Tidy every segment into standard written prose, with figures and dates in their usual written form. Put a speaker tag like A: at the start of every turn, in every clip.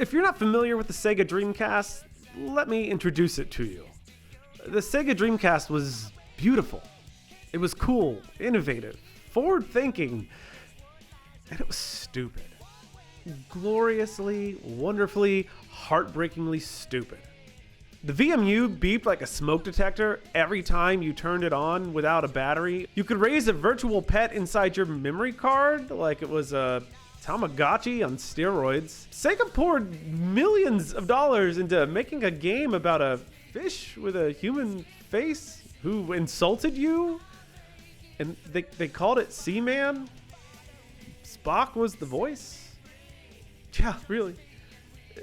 A: If you're not familiar with the SEGA Dreamcast, let me introduce it to you. The SEGA Dreamcast was beautiful. It was cool, innovative, forward-thinking, and it was stupid. Gloriously, wonderfully, heartbreakingly stupid. The VMU beeped like a smoke detector every time you turned it on without a battery. You could raise a virtual pet inside your memory card like it was a Tamagotchi on steroids. Sega poured millions of dollars into making a game about a fish with a human face who insulted you, and they called it Seaman. Spock was the voice. Yeah, really.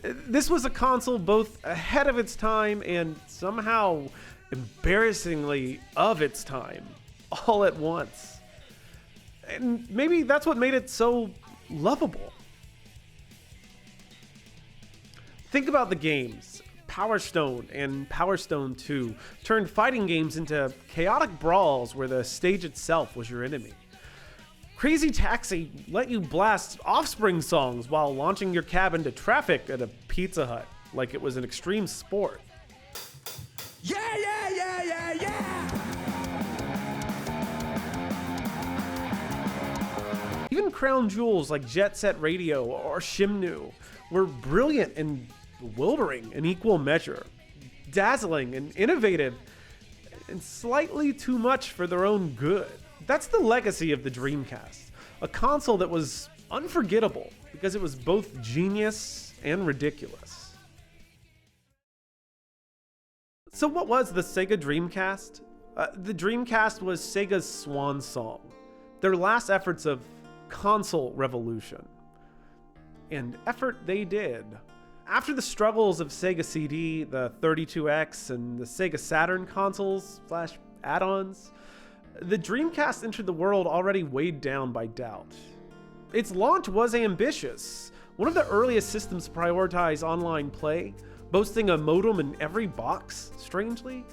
A: This was a console both ahead of its time and somehow embarrassingly of its time, all at once. And maybe that's what made it so lovable. Think about the games. Power Stone and Power Stone 2 turned fighting games into chaotic brawls where the stage itself was your enemy. Crazy Taxi let you blast Offspring songs while launching your cab into traffic at a Pizza Hut like it was an extreme sport.
B: Yeah, yeah, yeah, yeah, yeah!
A: Even crown jewels like Jet Set Radio or Shimnu were brilliant and bewildering in equal measure, dazzling and innovative, and slightly too much for their own good. That's the legacy of the Dreamcast, a console that was unforgettable because it was both genius and ridiculous. So what was the SEGA Dreamcast? The Dreamcast was Sega's swan song, their last efforts of console revolution. And effort they did. After the struggles of Sega CD, the 32X, and the Sega Saturn consoles / add-ons, the Dreamcast entered the world already weighed down by doubt. Its launch was ambitious, one of the earliest systems to prioritize online play, boasting a modem in every box, strangely.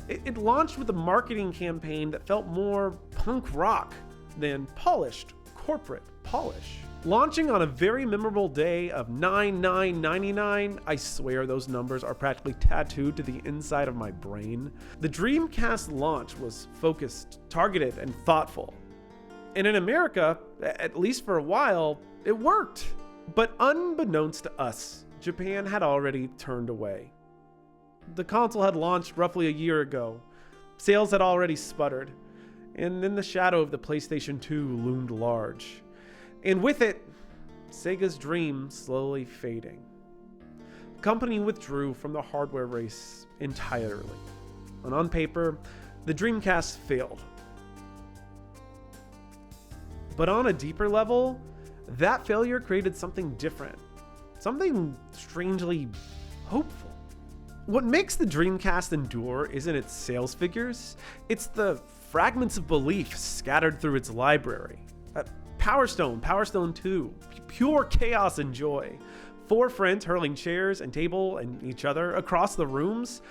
A: It launched with a marketing campaign that felt more punk rock than polished corporate polish. Launching on a very memorable day of 9/9/99, I swear those numbers are practically tattooed to the inside of my brain. The Dreamcast launch was focused, targeted, and thoughtful. And in America, at least for a while, it worked. But unbeknownst to us, Japan had already turned away. The console had launched roughly a year ago. Sales had already sputtered. And in the shadow of the PlayStation 2 loomed large. And with it, Sega's dream slowly fading. The company withdrew from the hardware race entirely. And on paper, the Dreamcast failed. But on a deeper level, that failure created something different. Something strangely hopeful. What makes the Dreamcast endure isn't its sales figures, it's the fragments of belief scattered through its library. Power Stone, Power Stone 2, pure chaos and joy. 4 friends hurling chairs and table and each other across the rooms.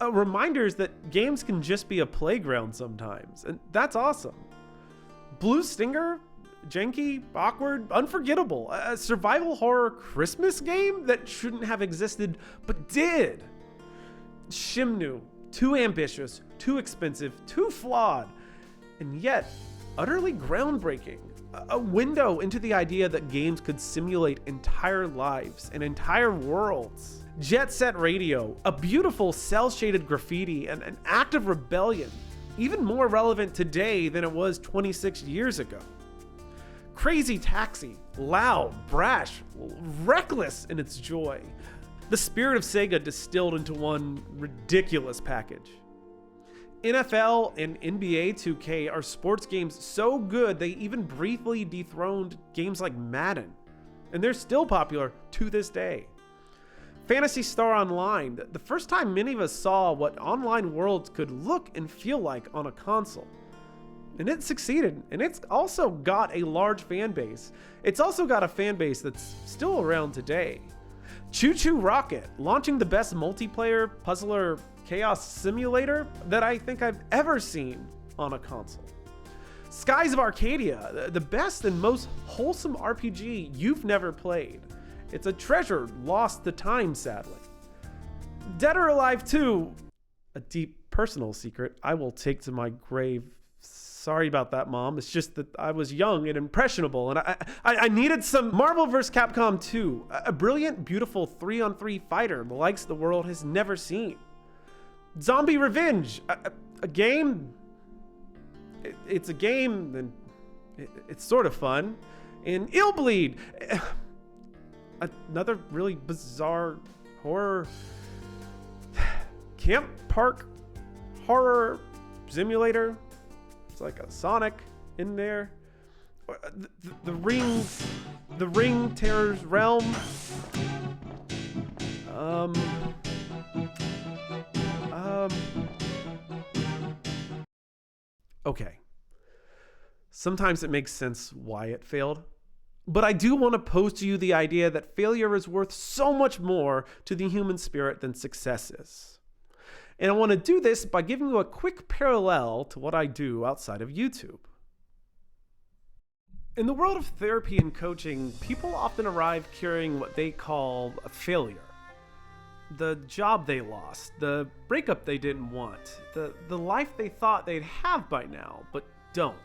A: Reminders that games can just be a playground sometimes, and that's awesome. Blue Stinger, janky, awkward, unforgettable. A survival horror Christmas game that shouldn't have existed, but did. Shimnu, too ambitious, too expensive, too flawed, and yet utterly groundbreaking. A window into the idea that games could simulate entire lives and entire worlds. Jet Set Radio, a beautiful cel-shaded graffiti and an act of rebellion, even more relevant today than it was 26 years ago. Crazy Taxi, loud, brash, reckless in its joy. The spirit of Sega distilled into one ridiculous package. NFL and NBA 2K are sports games so good they even briefly dethroned games like Madden, and they're still popular to this day. Phantasy Star Online, the first time many of us saw what online worlds could look and feel like on a console. And it succeeded, and it's also got a large fan base. It's also got a fan base that's still around today. Choo Choo Rocket, launching the best multiplayer puzzler chaos simulator that I think I've ever seen on a console. Skies of Arcadia, the best and most wholesome RPG you've never played. It's a treasure lost to time, sadly. Dead or Alive 2, a deep personal secret I will take to my grave. Sorry about that, Mom. It's just that I was young and impressionable, and I needed some Marvel vs. Capcom 2, a brilliant, beautiful 3-on-3 fighter the likes the world has never seen. Zombie Revenge, a game. It's a game, and it's sort of fun. And Illbleed, another really bizarre horror camp park horror simulator. It's like a Sonic in there. The Ring Terror's Realm. Okay. Sometimes it makes sense why it failed. But I do want to pose to you the idea that failure is worth so much more to the human spirit than success is. And I want to do this by giving you a quick parallel to what I do outside of YouTube. In the world of therapy and coaching, people often arrive carrying what they call a failure. The job they lost, the breakup they didn't want, the life they thought they'd have by now, but don't.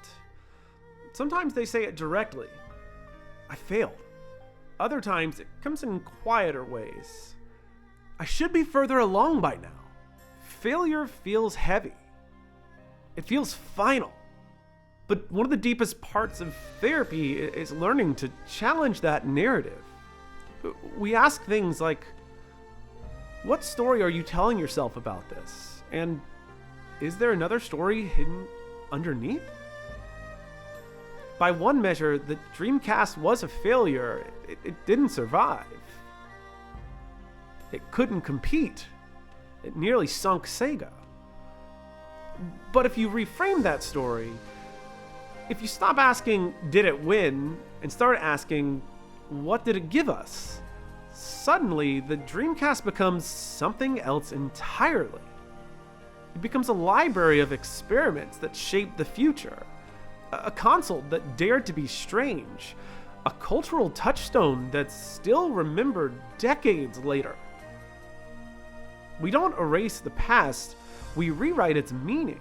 A: Sometimes they say it directly. I failed. Other times it comes in quieter ways. I should be further along by now. Failure feels heavy. It feels final. But one of the deepest parts of therapy is learning to challenge that narrative. We ask things like, what story are you telling yourself about this? And is there another story hidden underneath? By one measure, the Dreamcast was a failure. It didn't survive. It couldn't compete. It nearly sunk SEGA. But if you reframe that story, if you stop asking, did it win, and start asking, what did it give us? Suddenly, the Dreamcast becomes something else entirely. It becomes a library of experiments that shaped the future. A console that dared to be strange. A cultural touchstone that's still remembered decades later. We don't erase the past, we rewrite its meaning.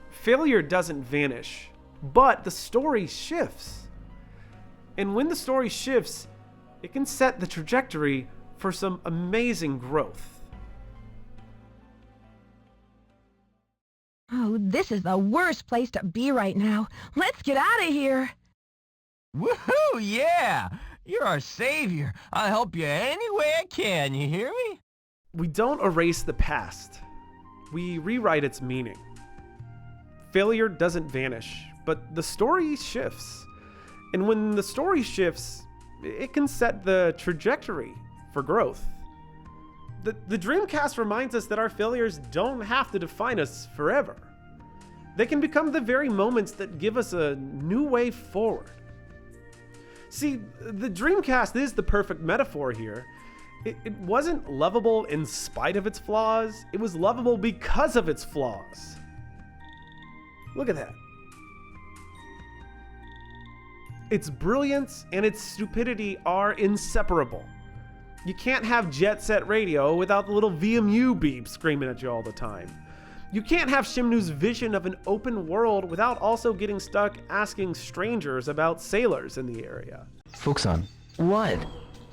A: Failure doesn't vanish, but the story shifts. And when the story shifts, it can set the trajectory for some amazing growth.
C: Oh, this is the worst place to be right now. Let's get out of here.
B: Woohoo, yeah! You're our savior. I'll help you any way I can, you hear me?
A: We don't erase the past. We rewrite its meaning. Failure doesn't vanish, but the story shifts. And when the story shifts, it can set the trajectory for growth. The Dreamcast reminds us that our failures don't have to define us forever. They can become the very moments that give us a new way forward. See, the Dreamcast is the perfect metaphor here. It wasn't lovable in spite of its flaws, it was lovable because of its flaws. Look at that. Its brilliance and its stupidity are inseparable. You can't have Jet Set Radio without the little VMU beep screaming at you all the time. You can't have Shimnu's vision of an open world without also getting stuck asking strangers about sailors in the area.
D: Fuxan. What?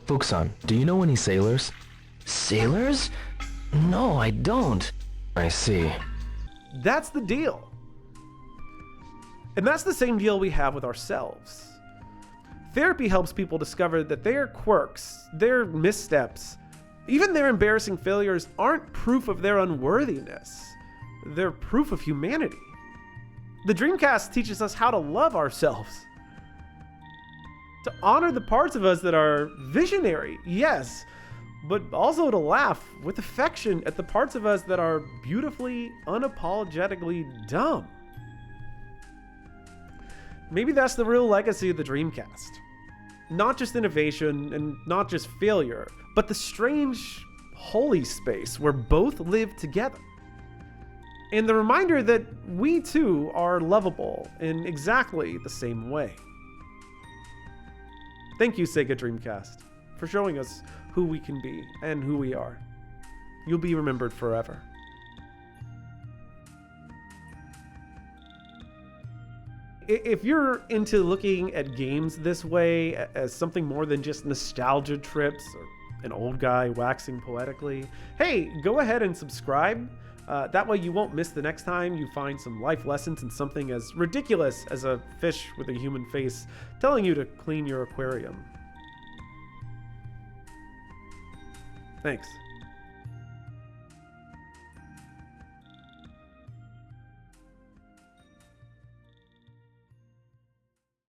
D: Fuxan, do you know any sailors? Sailors? No, I don't. I see.
A: That's the deal. And that's the same deal we have with ourselves. Therapy helps people discover that their quirks, their missteps, even their embarrassing failures aren't proof of their unworthiness. They're proof of humanity. The Dreamcast teaches us how to love ourselves. To honor the parts of us that are visionary, yes, but also to laugh with affection at the parts of us that are beautifully, unapologetically dumb. Maybe that's the real legacy of the Dreamcast. Not just innovation and not just failure, but the strange, holy space where both live together. And the reminder that we too are lovable in exactly the same way. Thank you, SEGA Dreamcast, for showing us who we can be and who we are. You'll be remembered forever. If you're into looking at games this way as something more than just nostalgia trips or an old guy waxing poetically, hey, go ahead and subscribe. That way you won't miss the next time you find some life lessons in something as ridiculous as a fish with a human face telling you to clean your aquarium. Thanks.